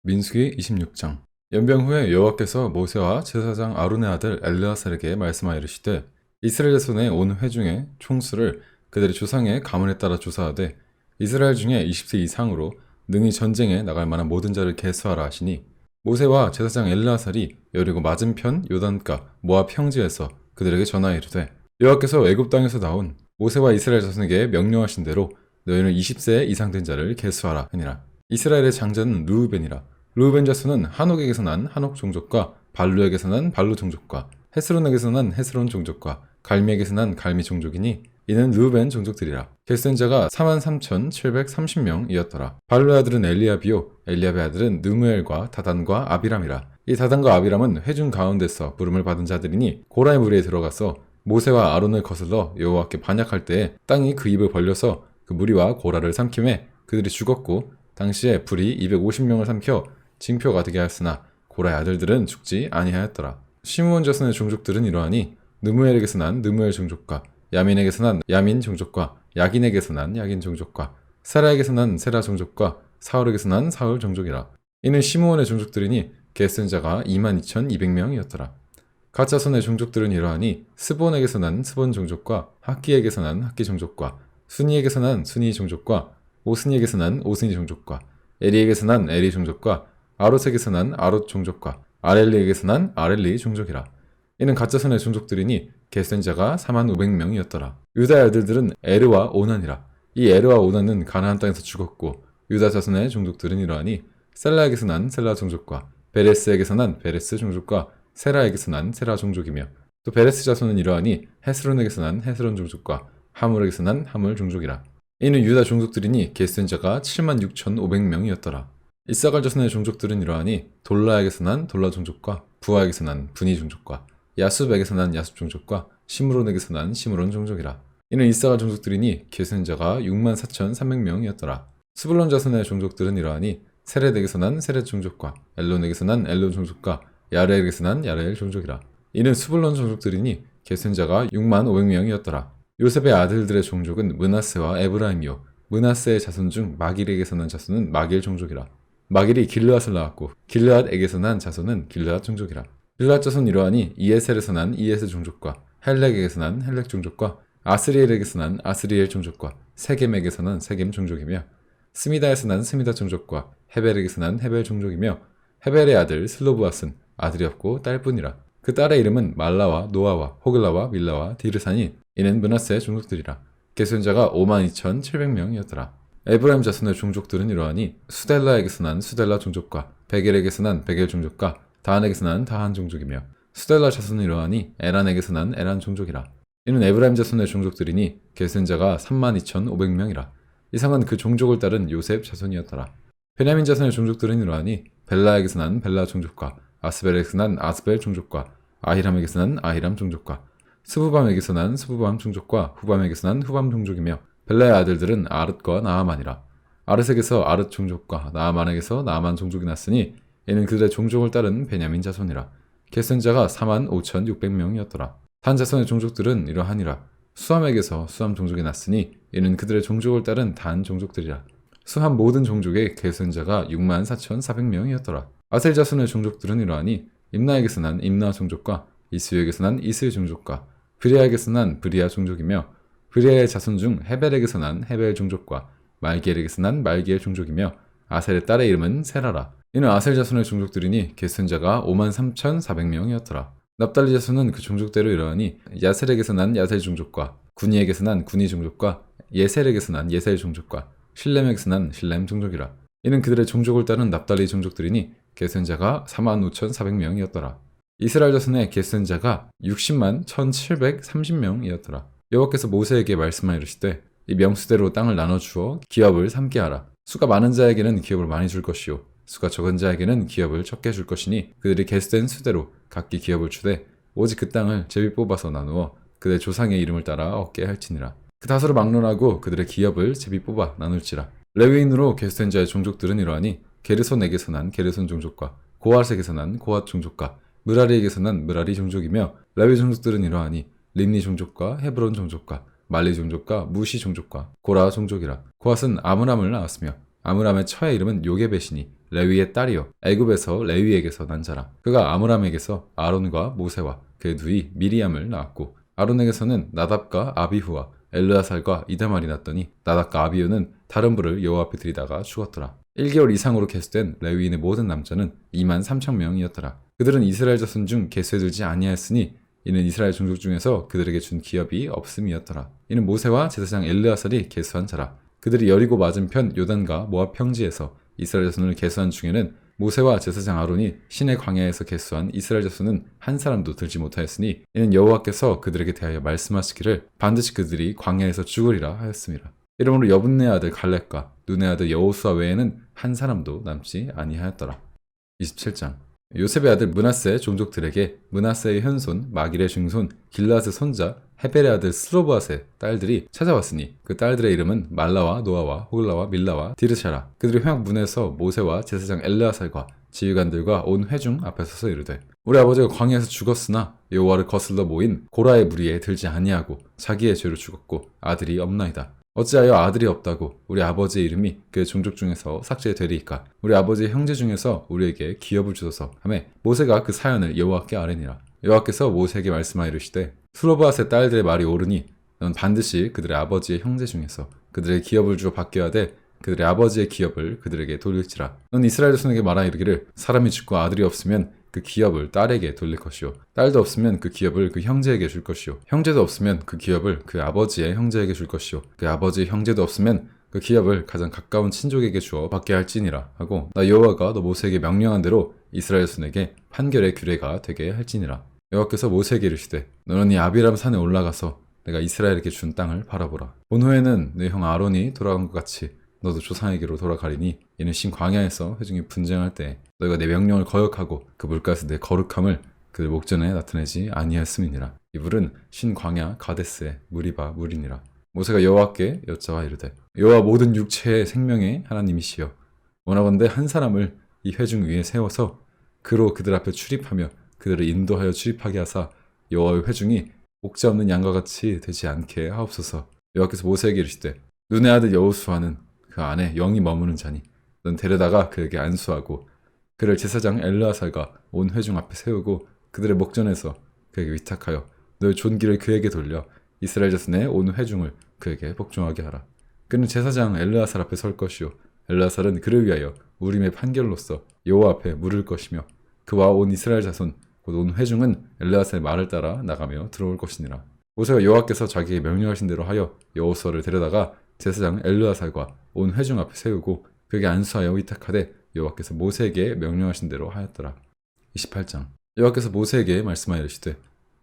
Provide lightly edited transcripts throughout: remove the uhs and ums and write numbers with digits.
민수기 26장. 연병 후에 여호와께서 모세와 제사장 아론의 아들 엘르아살에게 말씀하여 이르시되 이스라엘 자손의 온 회중의 총수를 그들의 조상의 가문에 따라 조사하되 이스라엘 중에 20세 이상으로 능히 전쟁에 나갈 만한 모든 자를 계수하라 하시니, 모세와 제사장 엘르아살이 여리고 맞은편 요단가 모압 평지에서 그들에게 전하여 이르되 여호와께서 애굽 땅에서 나온 모세와 이스라엘 자손에게 명령하신 대로 너희는 20세 이상 된 자를 계수하라 하니라. 이스라엘의 장자는 르우벤이라. 르우벤 자손은 한옥에게서 난 한옥 종족과 발루에게서 난 발루 종족과 헤스론에게서 난 헤스론 종족과 갈미에게서 난 갈미 종족이니 이는 르우벤 종족들이라. 계수된 자가 43,730명이었더라. 발루의 아들은 엘리압이요 엘리압의 아들은 느무엘과 다단과 아비람이라. 이 다단과 아비람은 회중 가운데서 부름을 받은 자들이니 고라의 무리에 들어가서 모세와 아론을 거슬러 여호와께 반역할 때에 땅이 그 입을 벌려서 그 무리와 고라를 삼킴에 그들이 죽었고, 당시에 불이 250명을 삼켜 징표가 되게 하였으나 고라의 아들들은 죽지 아니하였더라. 시므온 자손의 종족들은 이러하니 느무엘에게서 난 느무엘 종족과 야민에게서 난 야민 종족과 야긴에게서 난 야긴 종족과 세라에게서 난 세라 종족과 사울에게서 난 사울 종족이라. 이는 시므온의 종족들이니 계수된 자가 22,200명이었더라. 갓 자손의 종족들은 이러하니 스본에게서 난 스본 종족과 학기에게서 난 학기 종족과 순이에게서 난 순이 종족과 오스니에게서 난 오스니 종족과 에리에게서 난 에리 종족과 아롯에게서 난 아롯 종족과 아렐리에게서 난 아렐리 종족이라. 이는 갓 자손의 종족들이니 계수된 자가 45,000명이었더라. 유다의 아들들은 에르와 오난이라. 이 에르와 오난은 가나안 땅에서 죽었고, 유다 자손의 종족들은 이러하니 셀라에게서 난 셀라 종족과 베레스에게서 난 베레스 종족과 세라에게서 난 세라 종족이며, 또 베레스 자손은 이러하니 헤스론에게서 난 헤스론 종족과 하물에게서 난 하물 종족이라. 이는 유다 종족들이니 계수된 자가 76,500명이었더라. 이사갈 자손의 종족들은 이러하니 돌라에게서 난 돌라 종족과 부하에게서 난 분이 종족과 야숲에게서 난 야숲 종족과 시므론에게서 난 시므론 종족이라. 이는 이사갈 종족들이니 계수된 자가 64,300명이었더라. 스불론 자손의 종족들은 이러하니 세렛에게서 난 세렛 종족과 엘론에게서 난 엘론 종족과 야레엘에게서 난 야레엘 종족이라. 이는 스불론 종족들이니 계수된 자가 65,000명이었더라. 요셉의 아들들의 종족은 므낫세와 에브라임이요 므낫세의 자손 중 마길에게서 난 자손은 마길 종족이라. 마길이 길르앗을 낳았고 길르앗에게서 난 자손은 길르앗 종족이라. 길르앗 자손 이러하니 이에셀에서 난 이에셀 종족과 헬렉에게서 난 헬렉 종족과 아스리엘에게서 난 아스리엘 종족과 세겜에게서 난 세겜 종족이며, 스미다에서 난 스미다 종족과 헤벨에게서 난 헤벨 종족이며, 헤벨의 아들 슬로브앗은 아들이 없고 딸뿐이라. 그 딸의 이름은 말라와 노아와 호글라와 밀라와 디르사니 이는 므낫세의 종족들이라. 계수된 자가 52,700명이었더라. 에브라임 자손의 종족들은 이러하니 수델라에게서 난 수델라 종족과 베겔에게서 난 베겔 종족과 다한에게서 난 다한 종족이며, 수델라 자손은 이러하니 에란에게서 난 에란 종족이라. 이는 에브라임 자손의 종족들이니 계수된 자가 32,500명이라. 이상은 그 종족을 따른 요셉 자손이었더라. 베냐민 자손의 종족들은 이러하니 벨라에게서 난 벨라 종족과 아스벨에게서 난 아스벨 종족과 아히람에게서 난 아히람 종족과 스부밤에게서 난 스부밤 종족과 후밤에게서 난 후밤 종족이며, 벨라의 아들들은 아릇과 나아만이라. 아릇에게서 아릇 종족과 나아만에게서 나아만 종족이 났으니 이는 그들의 종족을 따른 베냐민 자손이라. 계수된 자가 45,600명이었더라. 단 자손의 종족들은 이러하니라. 수함에게서 수함 종족이 났으니 이는 그들의 종족을 따른 단 종족들이라. 수함 모든 종족의 계수된 자가 64,400명이었더라. 아셀 자손의 종족들은 이러하니 임나에게서 난 임나 종족과 이스유에게서 난 이스유 종족과 브리아에게서 난 브리아 종족이며, 브리아의 자손 중 헤벨에게서 난 헤벨 종족과 말기엘에게서 난 말기엘 종족이며, 아셀의 딸의 이름은 세라라. 이는 아셀 자손의 종족들이니 계수된 자가 53,400명이었더라. 납달리 자손은 그 종족대로 이러하니 야셀에게서 난 야셀 종족과 구니에게서 난 구니 종족과 예셀에게서 난 예셀 종족과 실렘에게서 난 실렘 종족이라. 이는 그들의 종족을 따른 납달리 종족들이니 계수된 자가 45,400명이었더라. 이스라엘 자손의 계수된 자가 601,730명이었더라. 여호와께서 모세에게 말씀하여 이르시되 이 명수대로 땅을 나눠주어 기업을 삼게 하라. 수가 많은 자에게는 기업을 많이 줄 것이요 수가 적은 자에게는 기업을 적게 줄 것이니 그들이 계수된 수대로 각기 기업을 주되 오직 그 땅을 제비 뽑아서 나누어 그들의 조상의 이름을 따라 얻게 할지니라. 그 다소를 막론하고 그들의 기업을 제비 뽑아 나눌지라. 레위인으로 계수된 자의 종족들은 이러하니 게르손에게서 난 게르손 종족과 고핫에게서 난 고핫 종족과 므라리에게서 난 므라리 종족이며, 레위 종족들은 이러하니 림니 종족과 헤브론 종족과 말리 종족과 무시 종족과 고라 종족이라. 고핫은 아므람을 낳았으며 아므람의 처의 이름은 요게벳이니 레위의 딸이요 애굽에서 레위에게서 난 자라. 그가 아므람에게서 아론과 모세와 그의 누이 미리암을 낳았고 아론에게서는 나답과 아비후와 엘르아살과 이다말이 났더니 나답과 아비후는 다른 불을 여호와 앞에 들이다가 죽었더라. 1개월 이상으로 계수된 레위인의 모든 남자는 2만 3천 명이었더라. 그들은 이스라엘 자손 중 계수에 들지 아니하였으니 이는 이스라엘 종족 중에서 그들에게 준 기업이 없음이었더라. 이는 모세와 제사장 엘르아살이 계수한 자라. 그들이 여리고 맞은편 요단과 모압 평지에서 이스라엘 자손을 계수한 중에는 모세와 제사장 아론이 신의 광야에서 계수한 이스라엘 자손은 한 사람도 들지 못하였으니 이는 여호와께서 그들에게 대하여 말씀하시기를 반드시 그들이 광야에서 죽으리라 하였음이라. 이러므로 여분네 아들 갈렙과 눈의 아들 여호수아 외에는 한 사람도 남지 아니하였더라. 27장 요셉의 아들 므낫세 종족들에게 므낫세의 현손 마길의 증손 길라스의 손자 헤벨의 아들 스로브앗의 딸들이 찾아왔으니 그 딸들의 이름은 말라와 노아와 호글라와 밀라와 디르샤라. 그들이 회막 문에서 모세와 제사장 엘르아살과 지휘관들과 온 회중 앞에 서서 이르되 우리 아버지가 광야에서 죽었으나 여호와를 거슬러 모인 고라의 무리에 들지 아니하고 자기의 죄로 죽었고 아들이 없나이다. 어찌하여 아들이 없다고 우리 아버지의 이름이 그 종족 중에서 삭제되리이까. 우리 아버지의 형제 중에서 우리에게 기업을 주소서 하며 모세가 그 사연을 여호와께 아뢰니라. 여호와께서 모세에게 말씀하여 이르시되 스로브앗의 딸들의 말이 옳으니 넌 반드시 그들의 아버지의 형제 중에서 그들의 기업을 주어 받게 하되 그들의 아버지의 기업을 그들에게 돌릴지라. 넌 이스라엘 자손에게 말하여 이르기를 사람이 죽고 아들이 없으면 그 기업을 딸에게 돌릴 것이요 딸도 없으면 그 기업을 그 형제에게 줄 것이요 형제도 없으면 그 기업을 그 아버지의 형제에게 줄 것이요 그 아버지의 형제도 없으면 그 기업을 가장 가까운 친족에게 주어 받게 할지니라 하고 나 여호와가 너 모세에게 명령한 대로 이스라엘 자손에게 판결의 규례가 되게 할지니라. 여호와께서 모세에게 이르시되 너는 이 아비람 산에 올라가서 내가 이스라엘에게 준 땅을 바라보라. 본 후에는 내 형 아론이 돌아간 것 같이 너도 조상에게로 돌아가리니 이는 신 광야에서 회중이 분쟁할 때 너희가 내 명령을 거역하고 그 물가에서 내 거룩함을 그들 목전에 나타내지 아니하였음이니라. 이 물은 신 광야 가데스의 무리바 물이니라. 모세가 여호와께 여짜와 이르되 여호와 모든 육체의 생명의 하나님이시여 원하건대 한 사람을 이 회중 위에 세워서 그로 그들 앞에 출입하며 그들을 인도하여 출입하게 하사 여호와의 회중이 목자 없는 양과 같이 되지 않게 하옵소서. 여호와께서 모세에게 이르시되 눈의 아들 여호수아는 그 안에 영이 머무는 자니 넌 데려다가 그에게 안수하고 그를 제사장 엘르아살과 온 회중 앞에 세우고 그들의 목전에서 그에게 위탁하여 너의 존귀를 그에게 돌려 이스라엘 자손의 온 회중을 그에게 복종하게 하라. 그는 제사장 엘르아살 앞에 설 것이요 엘르아살은 그를 위하여 우림의 판결로서 여호와 앞에 물을 것이며 그와 온 이스라엘 자손 곧 온 회중은 엘르아살의 말을 따라 나가며 들어올 것이니라. 모세가 여호와께서 자기에게 명령하신 대로 하여 여호수아를 데려다가 제사장 엘르아살과 온 회중 앞에 세우고 그에게 안수하여 위탁하되 여호와께서 모세에게 명령하신 대로 하였더라. 28장 여호와께서 모세에게 말씀하여 이르시되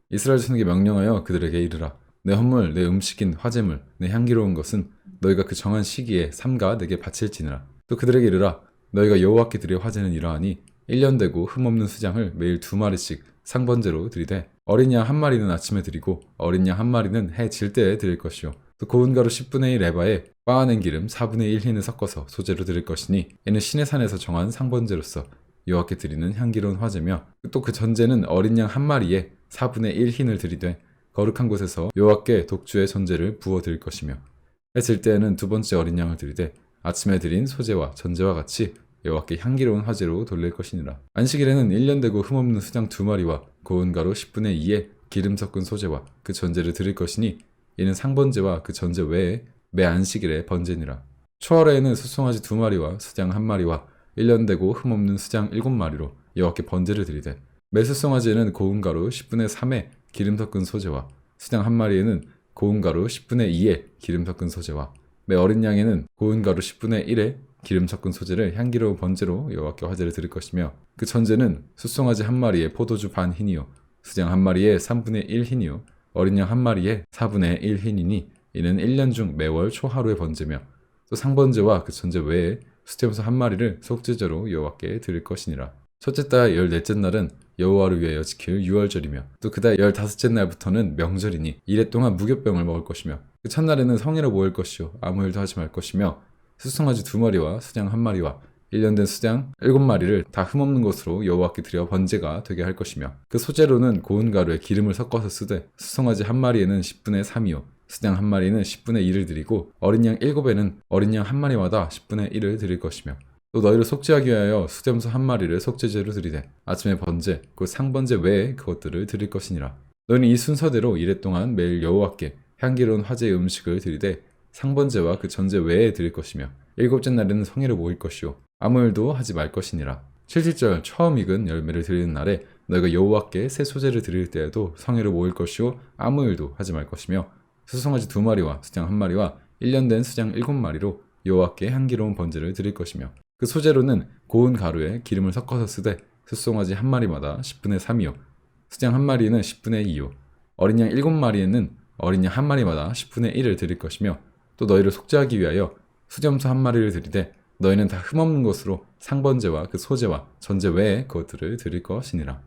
이스라엘 자손에게 명령하여 그들에게 이르라. 내 헌물 내 음식인 화제물 내 향기로운 것은 너희가 그 정한 시기에 삼가 내게 바칠지니라. 또 그들에게 이르라. 너희가 여호와께 드릴 화제는 이러하니 1년 되고 흠없는 수장을 매일 2마리씩 상번제로 드리되 어린 양 1마리는 아침에 드리고 어린 양 1마리는 해 질 때에 드릴 것이요 또 고운 가루 10분의 1 에바에 빻아낸 기름 4분의 1흰을 섞어서 소재로 드릴 것이니 이는 신의 산에서 정한 상번제로서 여호와께 드리는 향기로운 화제며 또 그 전제는 어린 양 1마리에 4분의 1 흰을 드리되 거룩한 곳에서 여호와께 독주의 전제를 부어 드릴 것이며 해 질 때에는 두 번째 어린 양을 드리되 아침에 드린 소제와 전제와 같이 여호와께 향기로운 화제로 돌릴 것이니라. 안식일에는 1년 되고 흠없는 수장 2마리와 고운 가루 10분의 2에 기름 섞은 소제와 그 전제를 드릴 것이니 이는 상번제와 그 전제 외에 매 안식일의 번제니라. 초하루에는 수송아지 2마리와 수장 1마리와 1년 되고 흠없는 수장 7마리로 여호와께 번제를 드리되 매 수송아지에는 고운 가루 10분의 3에 기름 섞은 소제와 수장 1마리에는 고운 가루 10분의 2에 기름 섞은 소제와 매 어린 양에는 고운 가루 10분의 1에 기름 섞은 소재를 향기로운 번제로 여호와께 화제를 드릴 것이며 그 전제는 수송아지 1마리에 포도주 반 흰이요 수장 1마리에 3분의 1 흰이요 어린 양 1마리에 4분의 1 흰이니 이는 1년 중 매월 초하루의 번제며 또 상번제와 그 전제 외에 수태염소 1마리를 속죄제로 여호와께 드릴 것이니라. 첫째 달 14째 날은 여호와를 위하여 지킬 유월절이며 또 그달 15째 날부터는 명절이니 이래 동안 무교병을 먹을 것이며 그 첫날에는 성회로 모일 것이요 아무 일도 하지 말 것이며 수송아지 2마리와 수장 1마리와 1년 된 수장 7마리를 다 흠없는 것으로 여호와께 드려 번제가 되게 할 것이며 그 소재로는 고운 가루에 기름을 섞어서 쓰되 수송아지 1마리에는 10분의 3이요 수장 1마리는 10분의 1을 드리고 어린 양 7에는 어린 양 1마리마다 10분의 1을 드릴 것이며 또 너희를 속죄하기 위하여 수염소 한 마리를 속죄제로 드리되 아침에 번제 곧 상번제 외에 그것들을 드릴 것이니라. 너희는 이 순서대로 이래 동안 매일 여호와께 향기로운 화제의 음식을 드리되 상번제와 그 전제 외에 드릴 것이며 일곱째 날에는 성회로 모일 것이요 아무 일도 하지 말 것이니라. 7절 처음 익은 열매를 드리는 날에 너희가 여호와께 새 소제를 드릴 때에도 성회로 모일 것이요 아무 일도 하지 말 것이며 수송아지 2마리와 수장 1마리와 1년 된 수장 7마리로 여호와께 향기로운 번제를 드릴 것이며 그 소제로는 고운 가루에 기름을 섞어서 쓰되 숫송아지 1마리마다 10분의 3이요 수장 1마리는 10분의 2요 어린 양 7마리에는 어린 양 1마리마다 10분의 1을 드릴 것이며 또 너희를 속죄하기 위하여 수염소 1마리를 드리되 너희는 다 흠없는 것으로 상번제와 그 소제와 전제 외에 그것들을 드릴 것이니라.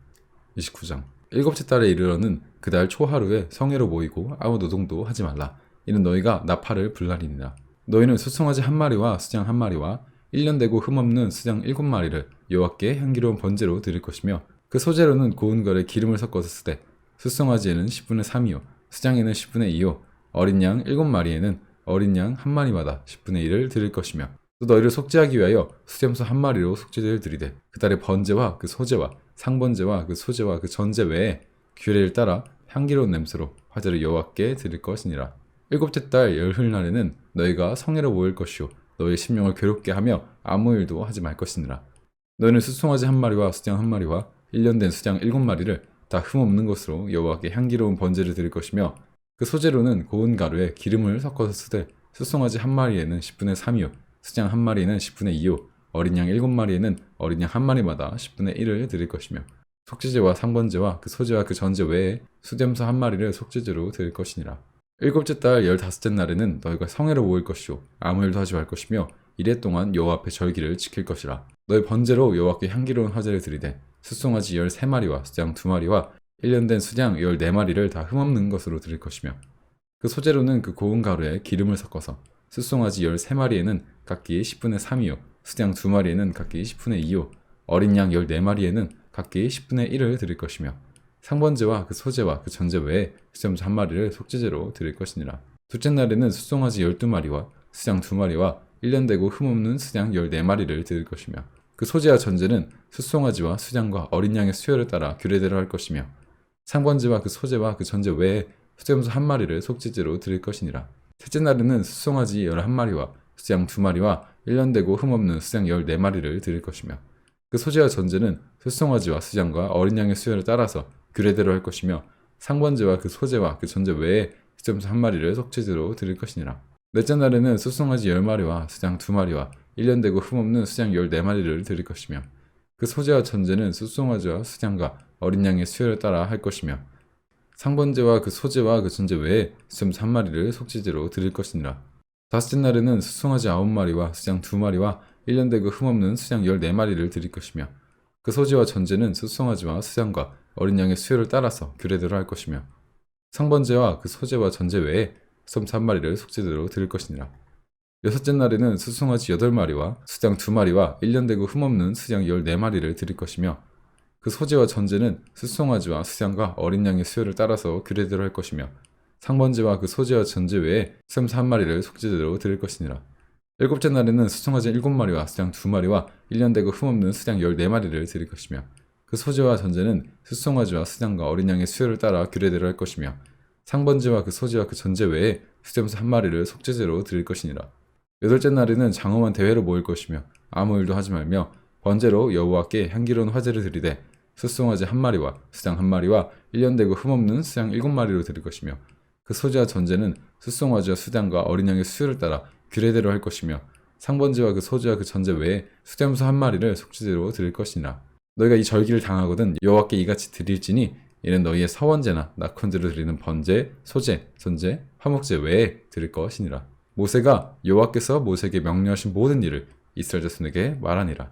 29장 일곱째 달에 이르러는 그 달 초하루에 성회로 모이고 아무 노동도 하지 말라. 이는 너희가 나팔을 불날이니라. 너희는 수송아지 1마리와 수장 1마리와 1년 되고 흠없는 수장 7마리를 여호와께 향기로운 번제로 드릴 것이며 그 소제로는 고운 걸에 기름을 섞어서 쓰되 수송아지에는 10분의 3이요 수장에는 10분의 2요 어린 양 7마리에는 어린 양 1마리마다 10분의 1을 드릴 것이며 또 너희를 속죄하기 위하여 수염소 1마리로 속죄제를 드리되 그 달의 번제와 그 소제와 상번제와 그 소제와 그 전제 외에 규례를 따라 향기로운 냄새로 화제를 여호와께 드릴 것이니라. 일곱째 달 열흘날에는 너희가 성회로 모일 것이요 너희의 심령을 괴롭게 하며 아무 일도 하지 말 것이니라. 너희는 수송아지 1마리와 수장 1마리와 1년 된 수장 7마리를 다 흠없는 것으로 여호와께 향기로운 번제를 드릴 것이며 그 소제로는 고운 가루에 기름을 섞어서 쓰되 수송아지 1마리에는 10분의 3이요 수장 1마리는 10분의 2요 어린 양 7마리에는 어린 양 1마리마다 10분의 1을 드릴 것이며 속죄제와 상번제와 그 소제와 그 전제 외에 수염소 1마리를 속죄제로 드릴 것이니라. 일곱째 달 15째 날에는 너희가 성회로 모일 것이요 아무 일도 하지 말 것이며 이래 동안 여호와 앞에 절기를 지킬 것이라. 너희 번제로 여호와께 향기로운 화제를 드리되 숫송아지 13마리와 수장 2마리와 1년 된 수장 14마리를 다 흠없는 것으로 드릴 것이며 그 소제로는 그 고운 가루에 기름을 섞어서 숫송아지 13마리에는 각기 10분의 3이요 수장 2마리에는 각기 10분의 2요 어린 양 14마리에는 각기 10분의 1을 드릴 것이며 상번제와 그 소제와 그 전제 외에 수염소 1마리를 속죄제로 드릴 것이니라. 둘째 날에는 숫송아지 12마리와 수장 2마리와 1년 되고 흠없는 수장 14마리를 드릴 것이며 그 소제와 전제는 숫송아지와 수장과 어린 양의 수요를 따라 규례대로 할 것이며 상번제와 그 소제와 그 전제 외에 수염소 1마리를 속죄제로 드릴 것이니라. 셋째 날에는 숫송아지 11마리와 수장 2마리와 1년 되고 흠없는 수장 14마리를 드릴 것이며 그 소제와 전제는 숫송아지와 수장과 어린 양의 수요를 따라서 규례대로 할 것이며 상번제와 그 소제와 그 전제 외에 수염소 1마리를 속죄제로 드릴 것이니라. 넷째 날에는 숫송아지 10마리와 수장 2마리와 1년 되고 흠없는 수장 14마리를 드릴 것이며 그 소제와 전제는 숫송아지와 수장과 어린 양의 수요를 따라 할 것이며 상번제와 그 소제와 그 전제 외에 수염소 1마리를 속죄제로 드릴 것이니라. 다섯째 날에는 숫송아지 9마리와 수장 2마리와 1년 되고 흠없는 수장 14마리를 드릴 것이며 그 소제와 전제는 숫송아지와 수장과 어린 양의 수요를 따라서 규례대로 할 것이며 상번제와 그 소제와 전제 외에 수염소 1마리를 속죄제로 드릴 것이니라. 여섯째 날에는 숫송아지 8마리와 수장 2마리와 1년 되고 흠없는 수장 14마리를 드릴 것이며 그 소제와 전제는 숫송아지와 수장과 어린 양의 수요를 따라서 규례대로 할 것이며 상번제와 그 소제와 전제 외에 수염소 1마리를 속죄제로 드릴 것이니라. 일곱째 날에는 숫송아지 7마리와 수장 2마리와 1년 되고 흠없는 수장 14마리를 드릴 것이며 그 소제와 전제는 숫송아지와 수장과 어린 양의 수요를 따라 규례대로 할 것이며 상번제와 그 소제와 그 전제 외에 수염소 1마리를 속죄제로 드릴 것이니라. 여덟째 날에는 장엄한 대회로 모일 것이며 아무 일도 하지 말며 번제로 여호와께 향기로운 화제를 드리되 숫송아지 1마리와 수장 1마리와 1년 되고 흠없는 수장 7마리로 드릴 것이며 그 소제와 전제는 숫송아지와 수장과 어린 양의 수요를 따라 규례대로 할 것이며 상번제와 그 소제와 그 전제 외에 수염소 1마리를 속죄제로 드릴 것이니라. 너희가 이 절기를 당하거든 여호와께 이같이 드릴지니 이는 너희의 서원제나 낙헌제로 드리는 번제, 소제, 전제, 화목제 외에 드릴 것이니라. 모세가 여호와께서 모세에게 명령하신 모든 일을 이스라엘 자손에게 말하니라.